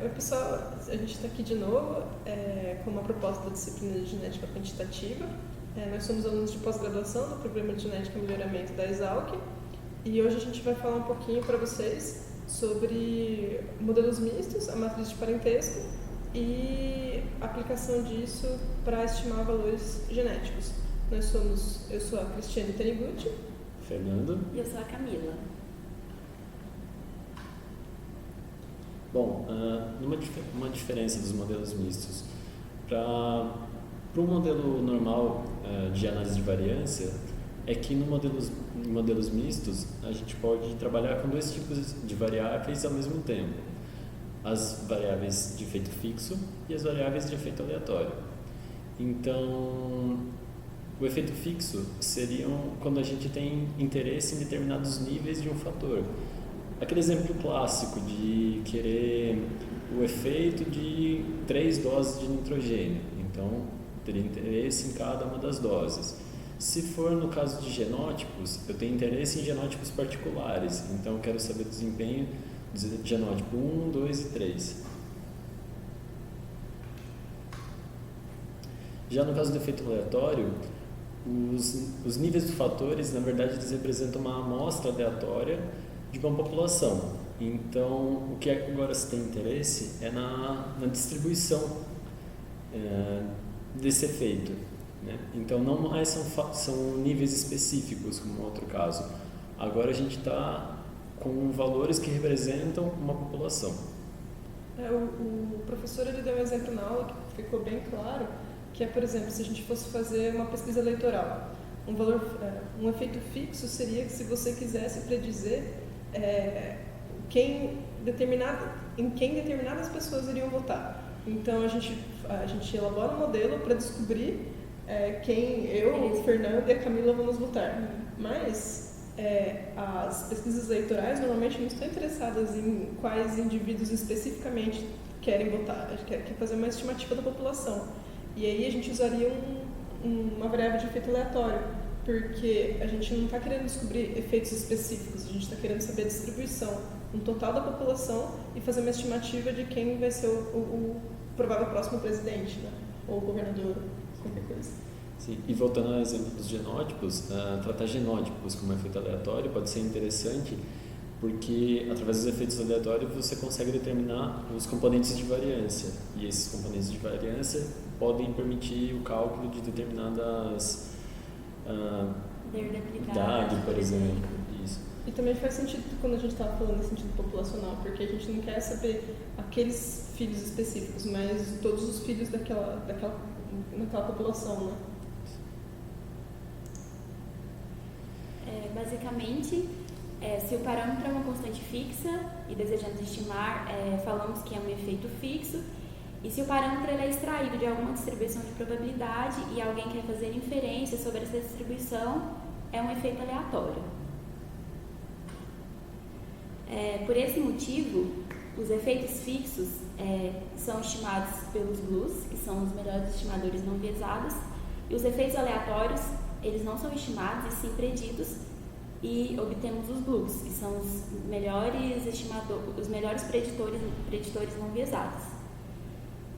Oi pessoal, a gente está aqui de novo com uma proposta da disciplina de genética quantitativa. Nós somos alunos de pós-graduação do Programa de Genética e Melhoramento da Exalc e hoje a gente vai falar um pouquinho para vocês sobre modelos mistos, a matriz de parentesco e a aplicação disso para estimar valores genéticos. Eu sou a Cristiane Taniguchi. Fernando. E eu sou a Camila. Bom, uma diferença dos modelos mistos. Para o modelo normal de análise de variância, é que em modelos mistos a gente pode trabalhar com dois tipos de variáveis ao mesmo tempo. As variáveis de efeito fixo e as variáveis de efeito aleatório. Então, o efeito fixo seriam quando a gente tem interesse em determinados níveis de um fator. Aquele exemplo clássico de querer o efeito de 3 doses de nitrogênio, então teria interesse em cada uma das doses. Se for no caso de genótipos, eu tenho interesse em genótipos particulares, então eu quero saber o desempenho do genótipo 1, 2 e 3. Já no caso do efeito aleatório, os níveis dos fatores, na verdade, eles representam uma amostra aleatória de uma população. Então, o que agora se tem interesse é na distribuição desse efeito, né? Então, não mais são níveis específicos, como no outro caso. Agora a gente está com valores que representam uma população. O professor ele deu um exemplo na aula que ficou bem claro, que é, por exemplo, se a gente fosse fazer uma pesquisa eleitoral, um efeito fixo seria que se você quisesse predizer em quem determinadas pessoas iriam votar. Então a gente elabora um modelo para descobrir quem eu, o Fernando e a Camila vamos votar. Mas as pesquisas eleitorais normalmente não estão interessadas em quais indivíduos especificamente querem votar. A gente quer fazer uma estimativa da população. E aí a gente usaria uma variável de efeito aleatório, porque a gente não está querendo descobrir efeitos específicos, a gente está querendo saber a distribuição no total da população e fazer uma estimativa de quem vai ser o provável próximo presidente, né? Ou governador, qualquer coisa. Sim. E voltando ao exemplo dos genótipos, tratar genótipos como efeito aleatório pode ser interessante porque através dos efeitos aleatórios você consegue determinar os componentes de variância e esses componentes de variância podem permitir o cálculo de determinadas idade, por exemplo. Isso. E também faz sentido quando a gente estava falando em sentido populacional, porque a gente não quer saber aqueles filhos específicos, mas todos os filhos naquela população, né? Basicamente, se o parâmetro é uma constante fixa e desejamos estimar, falamos que é um efeito fixo. E se o parâmetro é extraído de alguma distribuição de probabilidade e alguém quer fazer inferência sobre essa distribuição, é um efeito aleatório. Por esse motivo, os efeitos fixos são estimados pelos BLUs, que são os melhores estimadores não viesados, e os efeitos aleatórios, eles não são estimados e sim preditos, e obtemos os BLUs, que são os melhores preditores não viesados.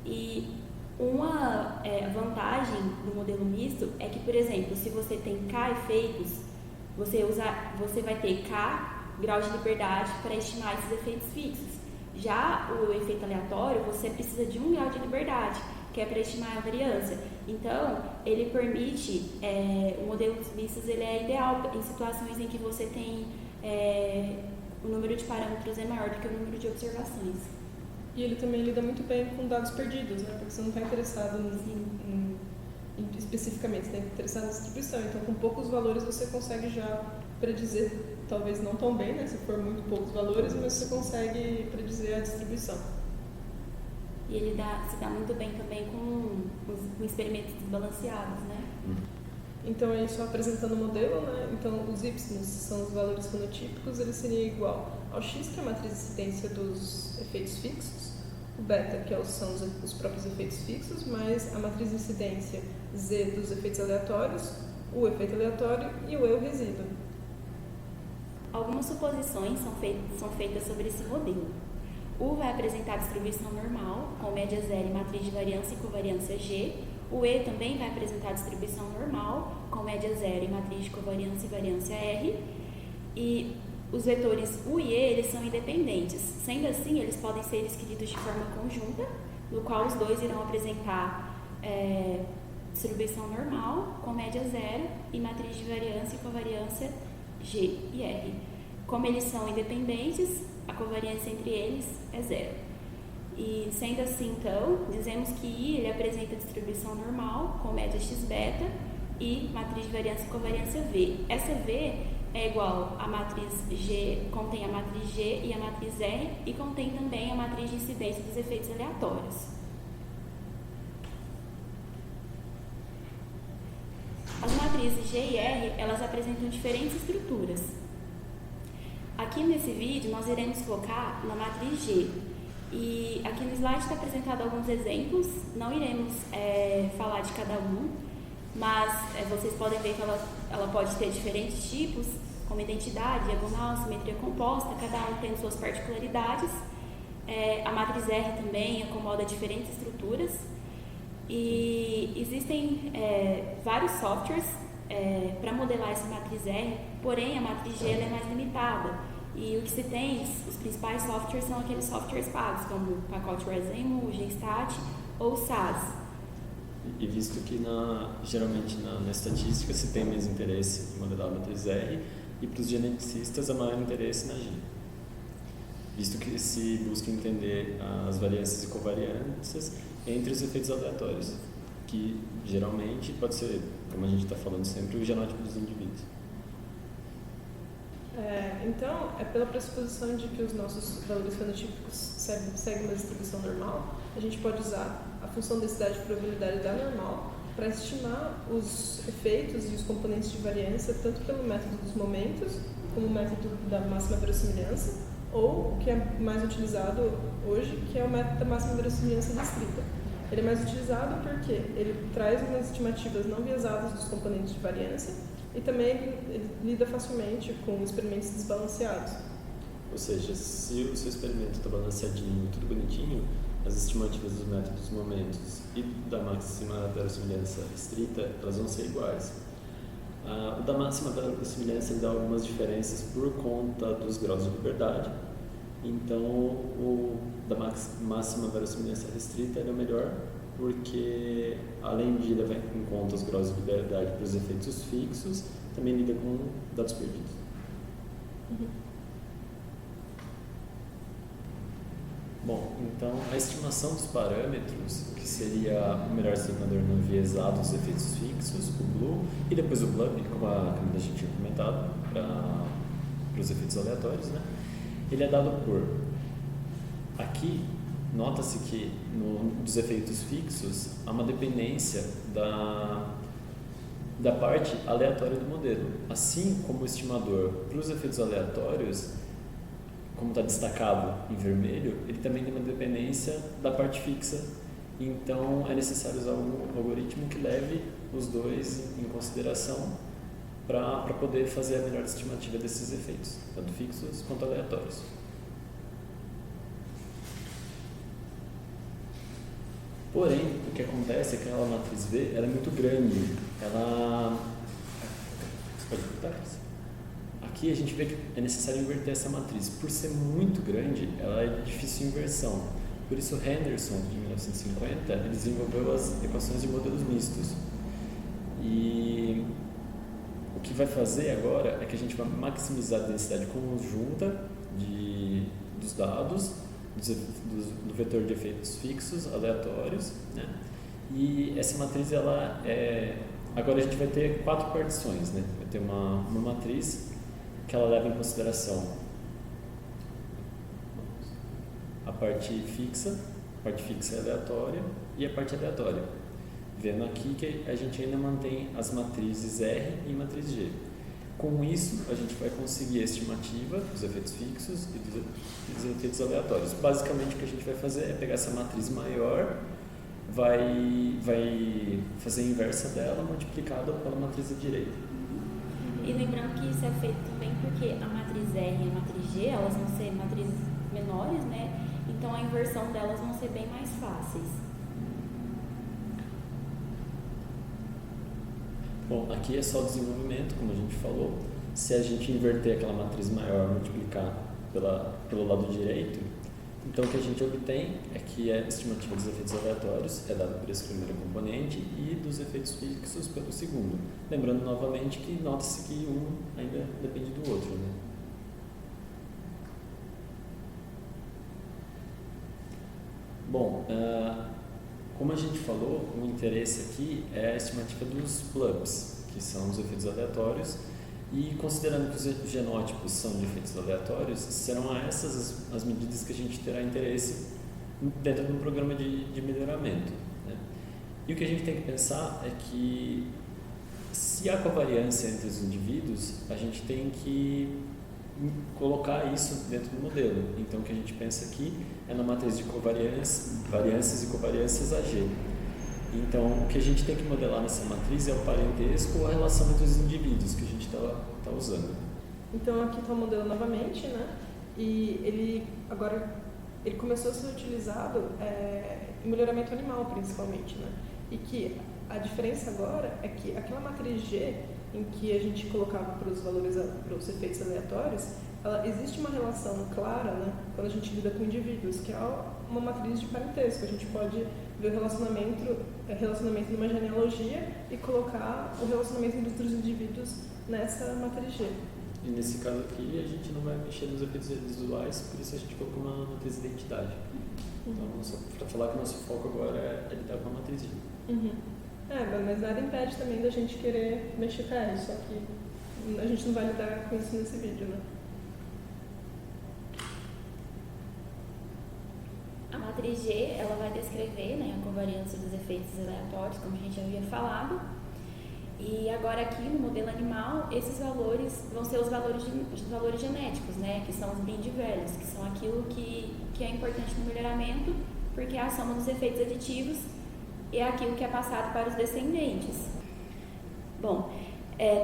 E uma vantagem do modelo misto é que, por exemplo, se você tem K efeitos, você vai ter K grau de liberdade para estimar esses efeitos fixos. Já o efeito aleatório, você precisa de 1 grau de liberdade, que é para estimar a variância. Então, ele permite, o modelo dos mistos ele é ideal em situações em que você tem o número de parâmetros é maior do que o número de observações. E ele também lida muito bem com dados perdidos, né? Porque você não está interessado especificamente, você está interessado na distribuição. Então, com poucos valores você consegue já predizer, talvez não tão bem, né? Se for muito poucos valores, mas você consegue predizer a distribuição. E ele se dá muito bem também com experimentos desbalanceados, né? Então, aí só apresentando o modelo, né? Então, os y são os valores fenotípicos, ele seria igual ao x, que é a matriz de incidência dos efeitos fixos, o beta, que são os próprios efeitos fixos, mais a matriz de incidência z dos efeitos aleatórios, o efeito aleatório e o eu resíduo. Algumas suposições são feitas sobre esse modelo. U vai apresentar a distribuição normal, com média zero e matriz de variância e covariância G. O E também vai apresentar a distribuição normal, com média zero e matriz de covariância e variância R. E os vetores U e E, eles são independentes. Sendo assim, eles podem ser escritos de forma conjunta, no qual os dois irão apresentar distribuição normal, com média zero e matriz de variância e covariância G e R. Como eles são independentes, a covariância entre eles é zero. E sendo assim, então, dizemos que I ele apresenta distribuição normal, com média x beta, e matriz de variância e covariância V. Essa V é igual a matriz G, contém a matriz G e a matriz R, e contém também a matriz de incidência dos efeitos aleatórios. As matrizes G e R, elas apresentam diferentes estruturas. Aqui nesse vídeo, nós iremos focar na matriz G. E aqui no slide está apresentado alguns exemplos, não iremos falar de cada um, mas vocês podem ver que ela pode ter diferentes tipos, como identidade, diagonal, simetria composta, cada um tem suas particularidades. A matriz R também acomoda diferentes estruturas. E existem vários softwares para modelar essa matriz R, porém a matriz G ela é mais limitada. E o que se tem, os principais softwares são aqueles softwares pagos, como o pacote Resemu, o Gstat ou SAS. E visto que geralmente na estatística se tem mais interesse em modelar a matriz R, e para os geneticistas há maior interesse na G. Visto que se busca entender as variâncias e covariâncias entre os efeitos aleatórios, que geralmente pode ser, como a gente está falando sempre, o genótipo dos indivíduos. Então, pela pressuposição de que os nossos valores fenotípicos seguem uma distribuição normal, a gente pode usar a função densidade e probabilidade da normal para estimar os efeitos e os componentes de variância tanto pelo método dos momentos, como o método da máxima verossimilhança, ou o que é mais utilizado hoje, que é o método da máxima verossimilhança restrita. Ele é mais utilizado porque ele traz umas estimativas não viesadas dos componentes de variância e também ele lida facilmente com experimentos desbalanceados. Ou seja, se o seu experimento está balanceadinho, tudo bonitinho, as estimativas dos métodos dos momentos e da máxima verossimilhança restrita, elas vão ser iguais. O da máxima verossimilhança dá algumas diferenças por conta dos graus de liberdade. Então, o da máxima verossimilhança restrita é o melhor, porque além de levar em conta os graus de liberdade para os efeitos fixos, também lida com dados perdidos. Uhum. Bom, então a estimação dos parâmetros, que seria o melhor estimador não enviesado dos efeitos fixos, o BLU, e depois o BLUB, como a Camila já tinha comentado, para os efeitos aleatórios, né? Ele é dado por... Aqui, nota-se que dos efeitos fixos há uma dependência da parte aleatória do modelo. Assim como o estimador para os efeitos aleatórios, como está destacado em vermelho, ele também tem uma dependência da parte fixa. Então, é necessário usar um algoritmo que leve os dois em consideração para poder fazer a melhor estimativa desses efeitos, tanto fixos quanto aleatórios. Porém, o que acontece é que aquela matriz V ela é muito grande. Você pode botar isso? Aqui a gente vê que é necessário inverter essa matriz. Por ser muito grande, ela é difícil de inversão. Por isso, Henderson, em 1950, ele desenvolveu as equações de modelos mistos. E o que vai fazer agora é que a gente vai maximizar a densidade conjunta dos dados, do vetor de efeitos fixos, aleatórios, né? E essa matriz, agora a gente vai ter 4 partições, né? Vai ter uma matriz que ela leva em consideração a parte fixa é aleatória e a parte aleatória. Vendo aqui que a gente ainda mantém as matrizes R e matriz G. Com isso, a gente vai conseguir a estimativa dos efeitos fixos e dos efeitos aleatórios. Basicamente, o que a gente vai fazer é pegar essa matriz maior, vai fazer a inversa dela multiplicada pela matriz da direita. E lembrando que isso é feito também porque a matriz R e a matriz G, elas vão ser matrizes menores, né? então a inversão delas vão ser bem mais fáceis. Bom, aqui é só o desenvolvimento, como a gente falou. Se a gente inverter aquela matriz maior, multiplicar pelo lado direito, então o que a gente obtém é que a estimativa dos efeitos aleatórios é dada por esse primeiro componente e dos efeitos fixos pelo segundo. Lembrando novamente que nota-se que um ainda depende do outro, né? Bom, como a gente falou, o interesse aqui é a estimativa dos blobs, que são os efeitos aleatórios, e considerando que os genótipos são de efeitos aleatórios, serão essas as medidas que a gente terá interesse dentro de um programa de melhoramento, né? E o que a gente tem que pensar é que, se há covariância entre os indivíduos, a gente tem que colocar isso dentro do modelo. Então, o que a gente pensa aqui é na matriz de variâncias e covariâncias AG. Então, o que a gente tem que modelar nessa matriz é o parentesco ou a relação entre os indivíduos que a gente está usando. Então, aqui está o modelo novamente, né? E ele começou a ser utilizado em melhoramento animal, principalmente, né? E que a diferença agora é que aquela matriz G, em que a gente colocava para os efeitos aleatórios, existe uma relação clara, né, quando a gente lida com indivíduos, que é uma matriz de parentesco. A gente pode ver o relacionamento numa genealogia e colocar o relacionamento entre os indivíduos nessa matriz G. E nesse caso aqui, a gente não vai mexer nos efeitos visuais, por isso a gente colocou uma matriz de identidade. Então, só para falar que o nosso foco agora é lidar com a matriz G. Mas nada impede também da gente querer mexer com ela, só que a gente não vai lidar com isso nesse vídeo, né? A matriz G, ela vai descrever, né, a covariância dos efeitos aleatórios, como a gente já havia falado. E agora aqui no modelo animal, esses valores vão ser os valores genéticos, né, que são os binding values, que são aquilo que é importante no melhoramento, porque a soma dos efeitos aditivos é aquilo que é passado para os descendentes. Bom,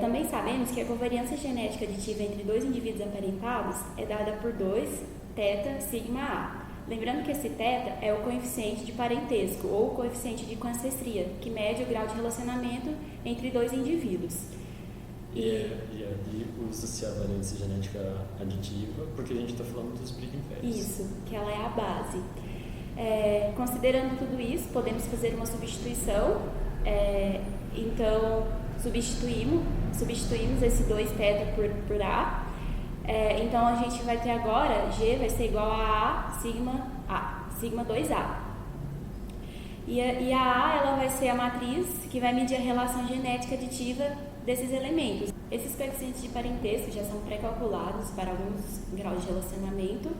também sabemos que a covariância genética aditiva entre dois indivíduos aparentados é dada por 2 θ sigma A. Lembrando que esse θ é o coeficiente de parentesco ou o coeficiente de coancestria, que mede o grau de relacionamento entre dois indivíduos. E aí usa-se a variância genética aditiva, porque a gente está falando dos binding values. Isso, que ela é a base. Considerando tudo isso, podemos fazer uma substituição. Então, substituímos esse 2θ por A. Então, a gente vai ter agora, G vai ser igual a sigma 2A. E a A ela vai ser a matriz que vai medir a relação genética aditiva desses elementos. Esses coeficientes de parentesco já são pré-calculados para alguns graus de relacionamento.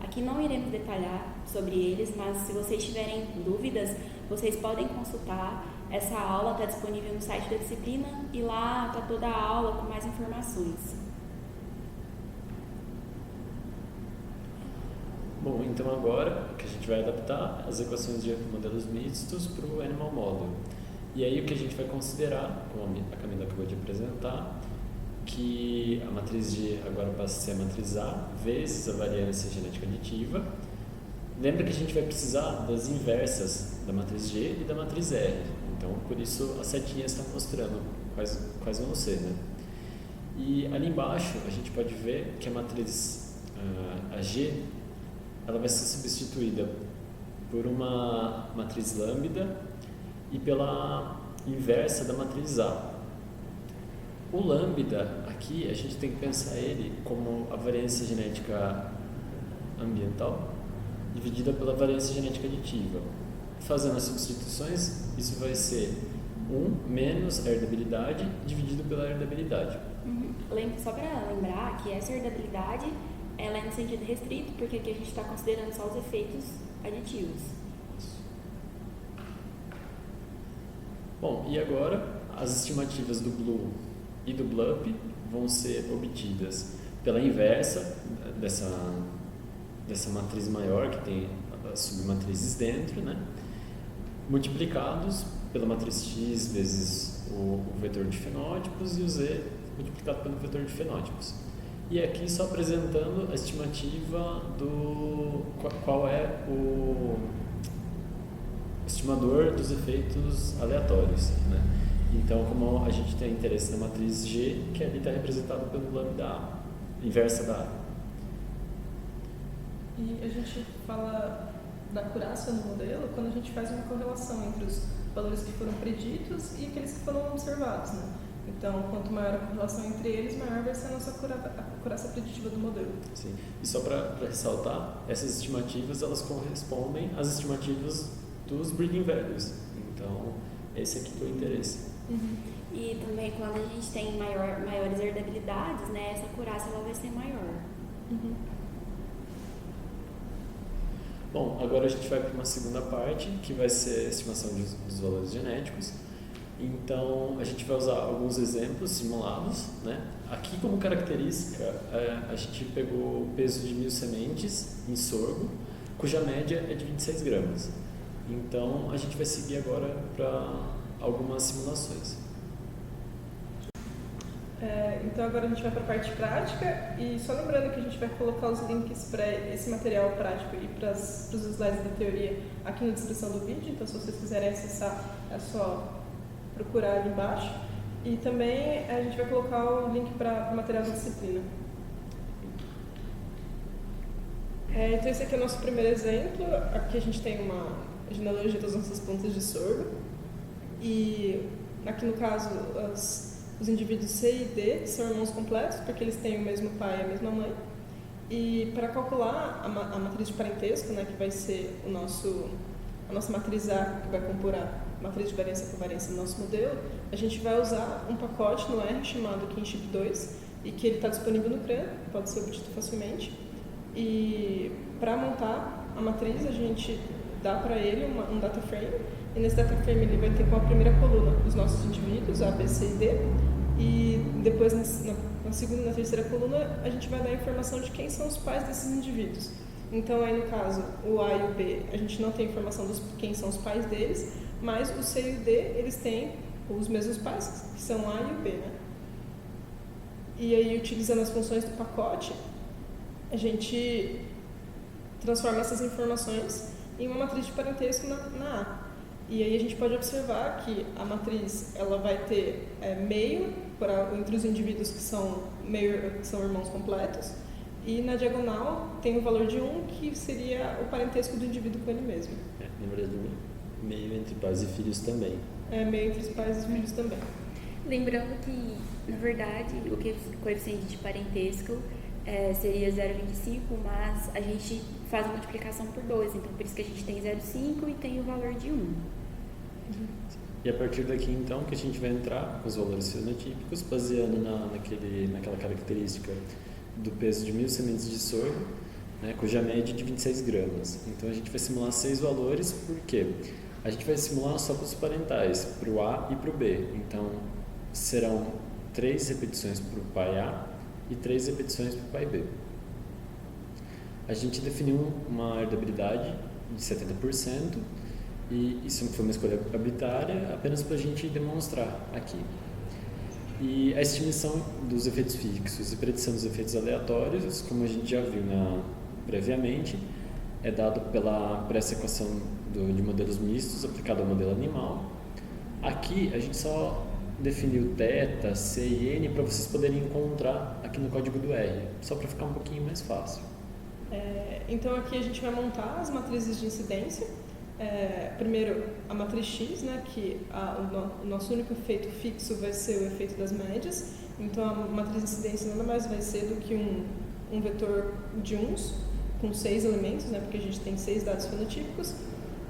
Aqui não iremos detalhar sobre eles, mas se vocês tiverem dúvidas, vocês podem consultar. Essa aula está disponível no site da disciplina e lá está toda a aula com mais informações. Bom, então agora que a gente vai adaptar as equações de modelos mistos para o Animal Model. E aí o que a gente vai considerar, como a Camila acabou de apresentar, que a matriz G agora passa a ser a matriz A vezes a variância genética aditiva. Lembra que a gente vai precisar das inversas da matriz G e da matriz R. Então, por isso a setinha está mostrando quais vão ser, né? E ali embaixo a gente pode ver que a matriz a G ela vai ser substituída por uma matriz lambda e pela inversa da matriz A. O lambda aqui a gente tem que pensar ele como a variância genética ambiental dividida pela variância genética aditiva. Fazendo as substituições, isso vai ser 1 menos a herdabilidade dividido pela herdabilidade. Só para lembrar que essa herdabilidade ela é no sentido restrito, porque aqui a gente está considerando só os efeitos aditivos. Bom, e agora as estimativas do BLUE e do BLUP vão ser obtidas pela inversa dessa matriz maior, que tem as submatrizes dentro, né? Multiplicados pela matriz X vezes o vetor de fenótipos e o Z multiplicado pelo vetor de fenótipos. E aqui só apresentando a estimativa do qual é o estimador dos efeitos aleatórios, né? Então, como a gente tem interesse na matriz G, que ali está representado pelo lambda A, inversa da A. E a gente fala da acurácia no modelo quando a gente faz uma correlação entre os valores que foram preditos e aqueles que foram observados, né? Então, quanto maior a correlação entre eles, maior vai ser a nossa acurácia preditiva do modelo. Sim. E só para ressaltar, essas estimativas elas correspondem às estimativas dos breeding values. Então, esse aqui é o interesse. Uhum. E também quando a gente tem maiores herdabilidades, né, essa acurácia ela vai ser maior. Uhum. Bom, agora a gente vai para uma segunda parte, que vai ser a estimação dos valores genéticos. Então, a gente vai usar alguns exemplos simulados, né? Aqui, como característica, a gente pegou o peso de 1000 sementes em sorgo, cuja média é de 26 gramas. Então, a gente vai seguir agora para algumas simulações. Então agora a gente vai para a parte prática e só lembrando que a gente vai colocar os links para esse material prático e para os slides da teoria aqui na descrição do vídeo, então se vocês quiserem acessar é só procurar ali embaixo. E também a gente vai colocar o link para o material da disciplina. Então esse aqui é o nosso primeiro exemplo. Aqui a gente tem uma genealogia das nossas plantas de sorgo e aqui no caso os indivíduos C e D são irmãos completos, porque eles têm o mesmo pai e a mesma mãe. E para calcular a matriz de parentesco, né, que vai ser a nossa matriz A, que vai compor a matriz de variância e covariância do nosso modelo, a gente vai usar um pacote no R chamado Kinship 2, e que ele está disponível no CRAN, pode ser obtido facilmente. E para montar a matriz, a gente dá para ele um data frame, e nesse data frame ele vai ter como a primeira coluna os nossos indivíduos, A, B, C e D, e depois na segunda e na terceira coluna a gente vai dar a informação de quem são os pais desses indivíduos. Então aí no caso o A e o B a gente não tem informação de quem são os pais deles, mas o C e o D eles têm os mesmos pais, que são o A e o B, né? E aí utilizando as funções do pacote a gente transforma essas informações em uma matriz de parentesco na A. E aí a gente pode observar que a matriz ela vai ter meio entre os indivíduos que são irmãos completos, e na diagonal tem o valor de 1, que seria o parentesco do indivíduo com ele mesmo. Na verdade, meio entre pais e filhos também. Meio entre os pais e os filhos também. Lembrando que, na verdade, o coeficiente de parentesco seria 0,25, mas a gente faz a multiplicação por 2, então por isso que a gente tem 0,5 e tem o valor de 1. E a partir daqui, então, que a gente vai entrar com os valores fenotípicos, baseando naquela característica do peso de 1000 sementes de sorgo, né, cuja média é de 26 gramas. Então, a gente vai simular 6 valores, por quê? A gente vai simular só para os parentais, para o A e para o B. Então, serão 3 repetições para o pai A e 3 repetições para o pai B. A gente definiu uma herdabilidade de 70%, e isso foi uma escolha arbitrária, apenas para a gente demonstrar aqui. E a estimação dos efeitos fixos e predição dos efeitos aleatórios, como a gente já viu previamente, é dado por essa equação de modelos mistos aplicado ao modelo animal. Aqui a gente só definiu θ, C e N para vocês poderem encontrar aqui no código do R, só para ficar um pouquinho mais fácil. Então aqui a gente vai montar as matrizes de incidência. Primeiro a matriz X, né, que o nosso único efeito fixo vai ser o efeito das médias. Então a matriz de incidência nada mais vai ser do que um vetor de uns com 6 elementos, né, porque a gente tem 6 dados fenotípicos.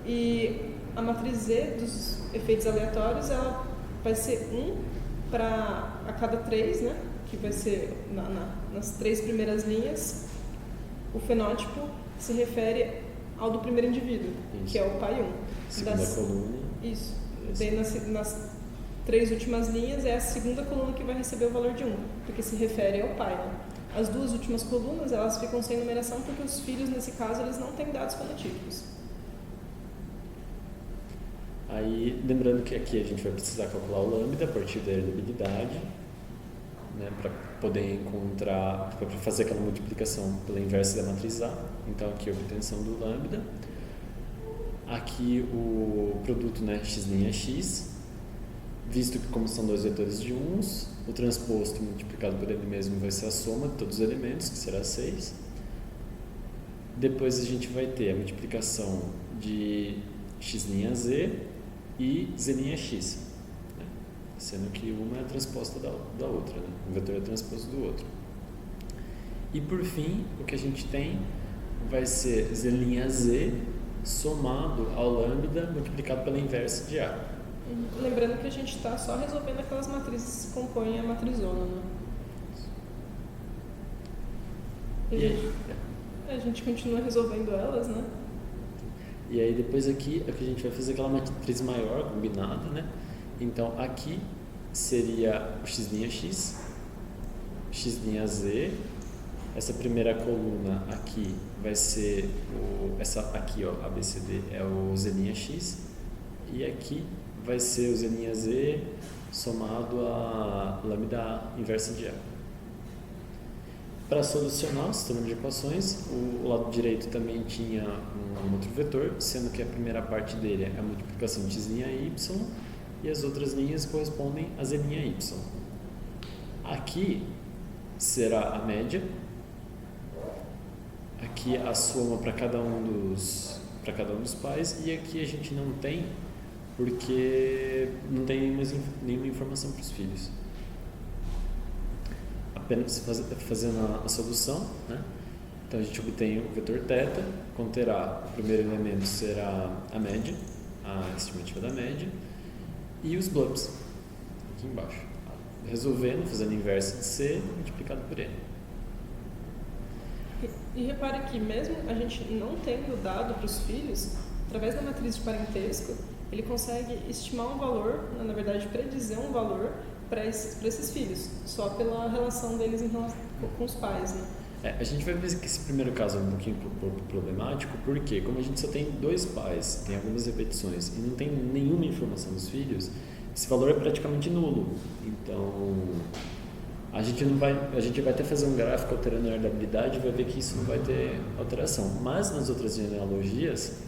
E a matriz Z dos efeitos aleatórios ela vai ser 1 a cada 3, né, que vai ser nas 3 primeiras linhas. O fenótipo se refere ao do primeiro indivíduo, isso, que é o pai 1. Segunda coluna. Isso. Daí nas 3 últimas linhas é a segunda coluna que vai receber o valor de 1, porque se refere ao pai, né? As 2 últimas colunas elas ficam sem numeração porque os filhos, nesse caso, eles não têm dados fenotípicos. Aí, lembrando que aqui a gente vai precisar calcular o lambda a partir da herdabilidade, né, para poder encontrar, para fazer aquela multiplicação pela inversa da matriz A. Então aqui a obtenção do lambda. Aqui o produto, né, x' x, visto que como são dois vetores de uns, o transposto multiplicado por ele mesmo vai ser a soma de todos os elementos, que será 6. Depois a gente vai ter a multiplicação de x' z e z', né? Sendo que uma é a transposta da outra, né? Um vetor é transposto do outro. E por fim, o que a gente tem vai ser z' somado ao lambda multiplicado pela inversa de A. Lembrando que a gente está só resolvendo aquelas matrizes que compõem a matrizona, né? E a gente continua resolvendo elas, né? E aí depois aqui é que a gente vai fazer aquela matriz maior, combinada, né? Então aqui seria o x', x', essa primeira coluna aqui vai ser essa aqui, ó, ABCD é o z', e aqui vai ser o z' somado a lambda A inversa de A. Para solucionar o sistema de equações, o lado direito também tinha um outro vetor, sendo que a primeira parte dele é a multiplicação de x' e y, e as outras linhas correspondem a z' y. Aqui será a média, aqui a soma para cada um dos pais, e aqui a gente não tem, porque não tem nenhuma informação para os filhos. Apenas fazendo a solução, né? Então a gente obtém o vetor θ, conterá o primeiro elemento será a média, a estimativa da média, e os blobs, aqui embaixo. Resolvendo, fazendo a inversa de C multiplicado por N. E repare que mesmo a gente não tendo dado para os filhos, através da matriz de parentesco, ele consegue estimar um valor, na verdade predizer um valor para esses filhos, só pela relação deles com os pais, né? A gente vai ver que esse primeiro caso é um pouquinho problemático, porque como a gente só tem dois pais, tem algumas repetições e não tem nenhuma informação dos filhos, esse valor é praticamente nulo. Então a gente vai até fazer um gráfico alterando a herdabilidade e vai ver que isso não vai ter alteração. Mas nas outras genealogias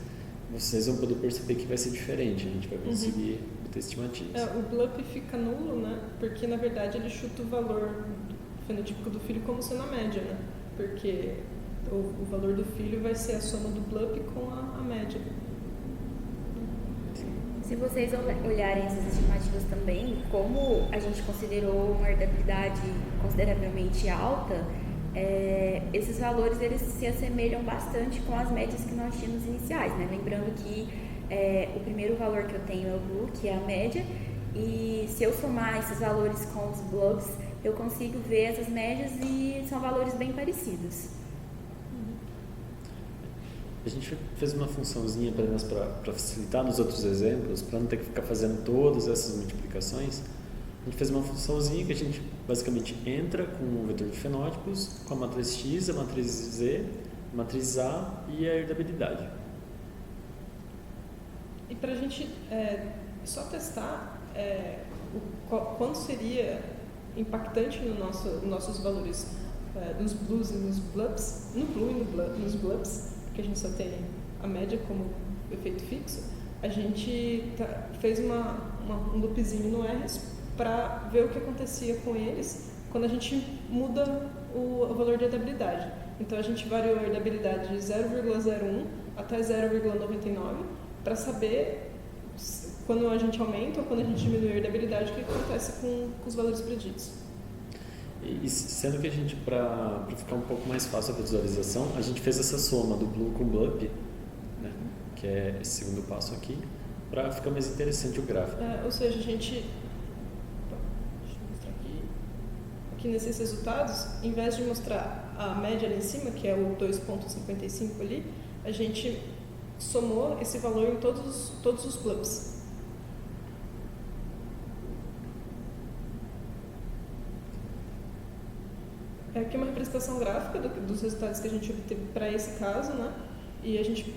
vocês vão poder perceber que vai ser diferente, a gente vai conseguir ter estimativas. O BLUP fica nulo, né? Porque na verdade ele chuta o valor fenotípico do filho como sendo a média, né? Porque o valor do filho vai ser a soma do BLUP com a média. Se vocês olharem essas estimativas também, como a gente considerou uma herdabilidade consideravelmente alta, esses valores eles se assemelham bastante com as médias que nós tínhamos iniciais, né? Lembrando que o primeiro valor que eu tenho é o BLU, que é a média, e se eu somar esses valores com os blobs, eu consigo ver essas médias e são valores bem parecidos. A gente fez uma funçãozinha apenas para facilitar nos outros exemplos, para não ter que ficar fazendo todas essas multiplicações. A gente fez uma funçãozinha que a gente basicamente entra com o vetor de fenótipos, com a matriz X, a matriz Z, a matriz A e a herdabilidade. E para a gente só testar quanto seria impactante nos nossos valores nos blues e nos blubs, no blue e nos blubs, porque a gente só tem a média como efeito fixo, a gente fez um loopzinho no R para ver o que acontecia com eles quando a gente muda o valor de herdabilidade. Então a gente variou a herdabilidade de 0,01 até 0,99 para saber quando a gente aumenta ou quando a gente diminui a herdabilidade, o que acontece com os valores preditos. E sendo que a gente, para ficar um pouco mais fácil a visualização, a gente fez essa soma do blue com BLUP, né, que é esse segundo passo aqui, para ficar mais interessante o gráfico. Ou seja, a gente... Deixa eu mostrar aqui nesses resultados, em vez de mostrar a média ali em cima, que é o 2,55 ali, a gente somou esse valor em todos os blubs. Aqui é uma representação gráfica dos resultados que a gente obteve para esse caso, né? E a gente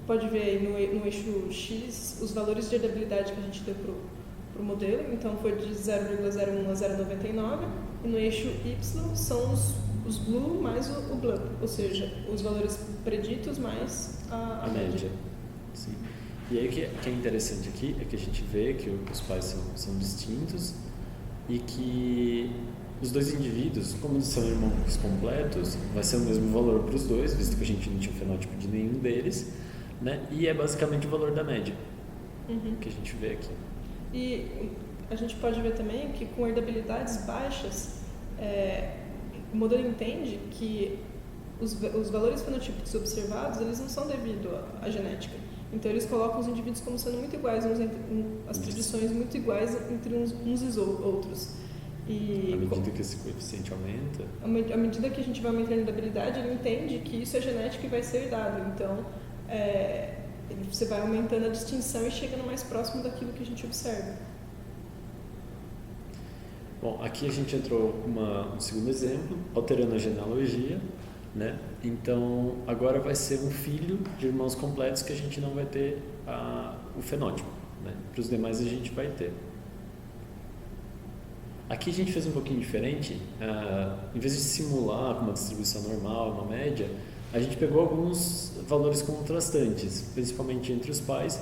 pode ver aí no eixo X os valores de herdabilidade que a gente deu para o modelo, então foi de 0,01 a 0,99, e no eixo Y são os blue mais o blup, ou seja, os valores preditos mais a média. Sim. E aí o que é interessante aqui é que a gente vê que os pais são distintos e que os dois indivíduos, como eles são irmãos completos, vai ser o mesmo valor para os dois, visto que a gente não tinha o fenótipo de nenhum deles, né? E é basicamente o valor da média que a gente vê aqui. E a gente pode ver também que com herdabilidades baixas, o modelo entende que os valores fenotípicos observados, eles não são devido à genética. Então eles colocam os indivíduos como sendo muito iguais, as predições muito iguais entre uns e outros. E à medida que esse coeficiente aumenta... À medida que a gente vai aumentando a herdabilidade, ele entende que isso é genético e vai ser herdado. Então, você vai aumentando a distinção e chegando mais próximo daquilo que a gente observa. Bom, aqui a gente entrou com um segundo exemplo, alterando a genealogia, né? Então, agora vai ser um filho de irmãos completos que a gente não vai ter o fenótipo, né? Para os demais a gente vai ter. Aqui a gente fez um pouquinho diferente, em vez de simular uma distribuição normal, uma média, a gente pegou alguns valores contrastantes, principalmente entre os pais,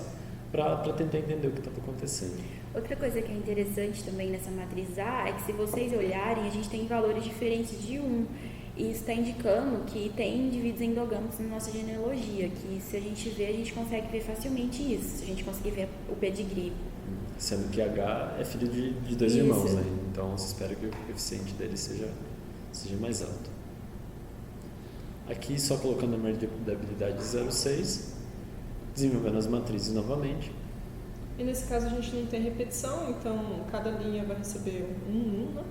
para tentar entender o que estava acontecendo. Outra coisa que é interessante também nessa matriz A é que se vocês olharem, a gente tem valores diferentes de 1. E isso está indicando que tem indivíduos endogâmicos na nossa genealogia, que se a gente ver, a gente consegue ver facilmente isso, se a gente conseguir ver o pedigree. Sendo que H é filho de dois Isso. irmãos, né? Então se espera que o coeficiente dele seja mais alto. Aqui só colocando a média de habilidade de 0,6, desenvolvendo as matrizes novamente. E nesse caso a gente não tem repetição, então cada linha vai receber um, né?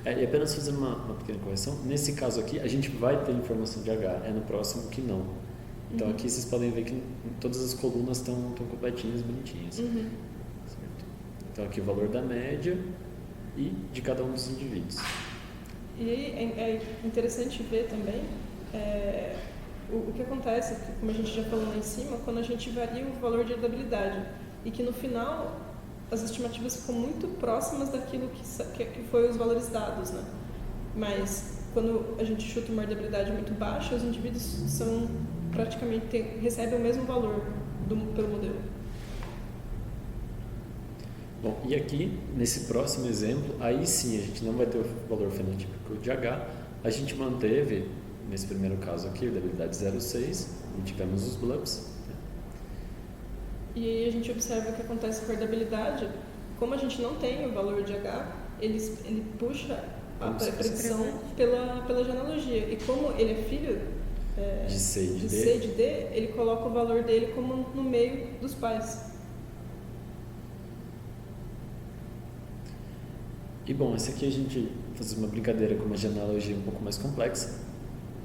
E apenas fazendo uma pequena correção, nesse caso aqui a gente vai ter informação de H, no próximo que não. Então aqui vocês podem ver que todas as colunas estão completinhas, bonitinhas. Certo? Então aqui o valor da média e de cada um dos indivíduos. E aí é interessante ver também o que acontece, como a gente já falou lá em cima, quando a gente varia o valor de herdabilidade. E que no final as estimativas ficam muito próximas daquilo que foi os valores dados, né? Mas quando a gente chuta uma herdabilidade muito baixa, os indivíduos são praticamente recebem o mesmo valor pelo modelo. Bom, e aqui nesse próximo exemplo, aí sim a gente não vai ter o valor fenotípico de H, a gente manteve nesse primeiro caso aqui a herdabilidade 0,6 e tivemos os blups. E aí a gente observa o que acontece com a herdabilidade. Como a gente não tem o valor de H, ele puxa a predição pela genealogia. E como ele é filho de C e de D, ele coloca o valor dele como no meio dos pais. E bom, esse aqui a gente faz uma brincadeira com uma genealogia um pouco mais complexa.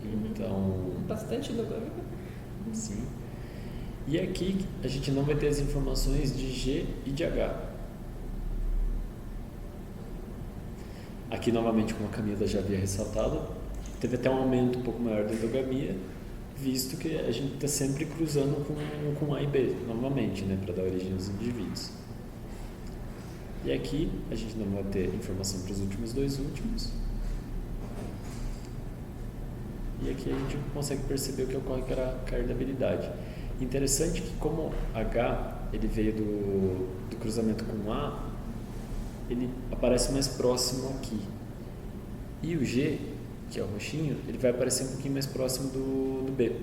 Então... Bastante endogâmica. Sim. E aqui a gente não vai ter as informações de G e de H. Aqui novamente, como a Camila já havia ressaltado, teve até um aumento um pouco maior da endogamia, visto que a gente está sempre cruzando com A e B novamente, né, para dar origem aos indivíduos. E aqui a gente não vai ter informação para os últimos dois últimos. E aqui a gente consegue perceber o que ocorre com a herdabilidade. Interessante que como H ele veio do cruzamento com A, ele aparece mais próximo aqui. E o G, que é o roxinho, ele vai aparecer um pouquinho mais próximo do B.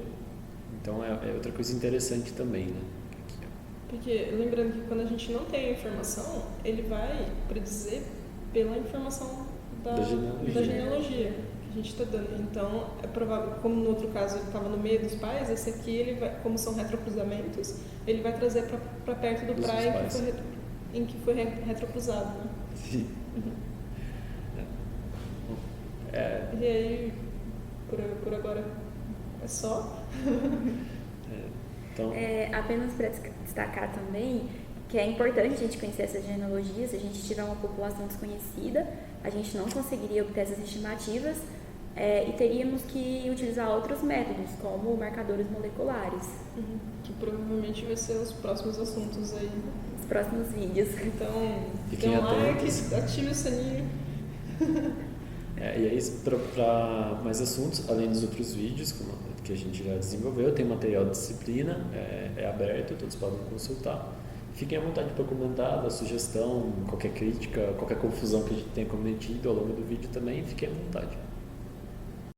Então é outra coisa interessante também, né? Aqui, porque lembrando que quando a gente não tem a informação, ele vai predizer pela informação da genealogia que a gente está dando. Então é provável, como no outro caso ele estava no meio dos pais, esse aqui ele vai, como são retrocruzamentos, ele vai trazer para perto do praia em que foi retrocruzado, né? Sim. E aí, por agora é só. Então... apenas para destacar também que é importante a gente conhecer essas genealogias. Se a gente tiver uma população desconhecida, a gente não conseguiria obter essas estimativas. e teríamos que utilizar outros métodos, como marcadores moleculares. Que provavelmente vai ser os próximos assuntos aí. Os próximos vídeos. Então, Fiquem dê um like, atentos. ative o sininho. E aí, para mais assuntos, além dos outros vídeos que a gente já desenvolveu, tem material de disciplina, é aberto, todos podem consultar. Fiquem à vontade para comentar, dar sugestão, qualquer crítica, qualquer confusão que a gente tenha cometido ao longo do vídeo também, fiquem à vontade.